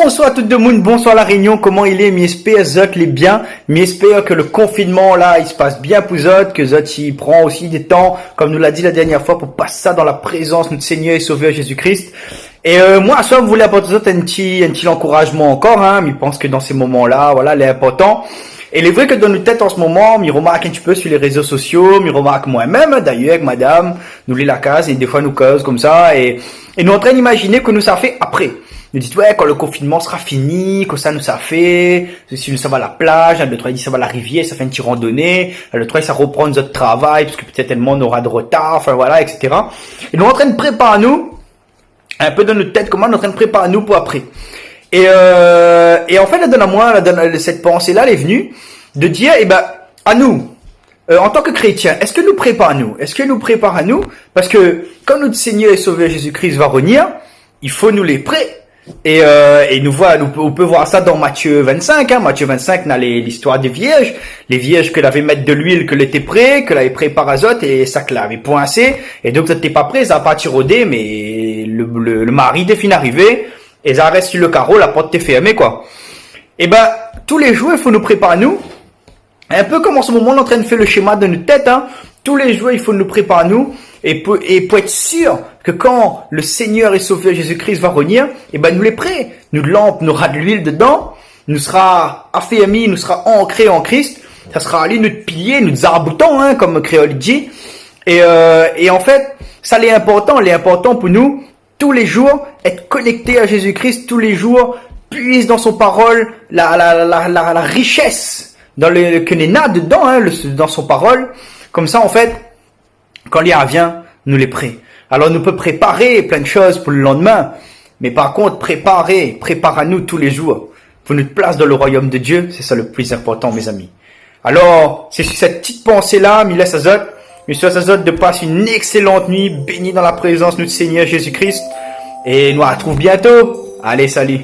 Bonsoir tout le monde, bonsoir la Réunion, comment il est, j'espère Zot les bien, j'espère que le confinement là, il se passe bien pour Zot, que Zot il prend aussi des temps, comme nous l'a dit la dernière fois, pour passer ça dans la présence de notre Seigneur et Sauveur Jésus-Christ. Et moi, à soi, je voulais apporter Zot un petit encouragement encore, hein, mais je pense que dans ces moments-là, voilà, il est important. Et il est vrai que dans nos têtes en ce moment, je remarque un petit peu sur les réseaux sociaux, je remarque moi-même, d'ailleurs, avec madame, nous lit la case, et des fois nous cause comme ça, et nous en train d'imaginer que nous ça fait après. Nous dites, ouais, quand le confinement sera fini, que ça nous ça fait, si nous ça va à la plage, le 3 dit ça va à la rivière, ça fait une petite randonnée, le 3 ça reprend notre travail, parce que peut-être tellement on aura de retard, enfin voilà, etc. Et nous en train de préparer nous, un peu dans notre tête, comment on est en train de préparer nous pour après. Et en fait, cette pensée-là, elle est venue de dire, à nous, en tant que chrétiens, est-ce que nous prépare nous? Est-ce que nous prépare à nous? Parce que quand notre Seigneur et Sauveur Jésus-Christ va revenir, il faut nous les prêter. Et on peut voir ça dans Matthieu 25, hein. Matthieu 25, on a l'histoire des vierges, les vierges que l'avaient mettre de l'huile, que l'était prêt, que l'avait prêt par azote, et ça que l'avait poincé, et donc ça n'était pas prêt, ça n'a pas tirodé, mais le mari était fin arrivé, et ça reste sur le carreau, la porte est fermée, quoi. Tous les jours, il faut nous préparer nous, un peu comme en ce moment, on est en train de faire le schéma de notre tête, hein. Tous les jours, il faut nous préparer nous, et pour être sûr que quand le Seigneur et Sauveur Jésus-Christ va revenir, nous les prêts. Nous de lampe, nous aura de l'huile dedans, nous sera affermi, nous sera ancré en Christ, ça sera allé notre pilier, notre zarabouton, hein, comme créole dit. Et en fait, ça l'est important pour nous, tous les jours, être connecté à Jésus-Christ, tous les jours, puise dans son parole, la richesse, dans que les a dedans, hein, dans son parole. Comme ça, en fait, quand l'IA vient, nous les prêts. Alors, nous peut préparer plein de choses pour le lendemain. Mais par contre, prépare à nous tous les jours. Pour notre place dans le royaume de Dieu, c'est ça le plus important, mes amis. Alors, c'est sur cette petite pensée-là, Miles Azot, Monsieur Azot, de passer une excellente nuit, bénie dans la présence de notre Seigneur Jésus-Christ. Et nous on se retrouve bientôt. Allez, salut.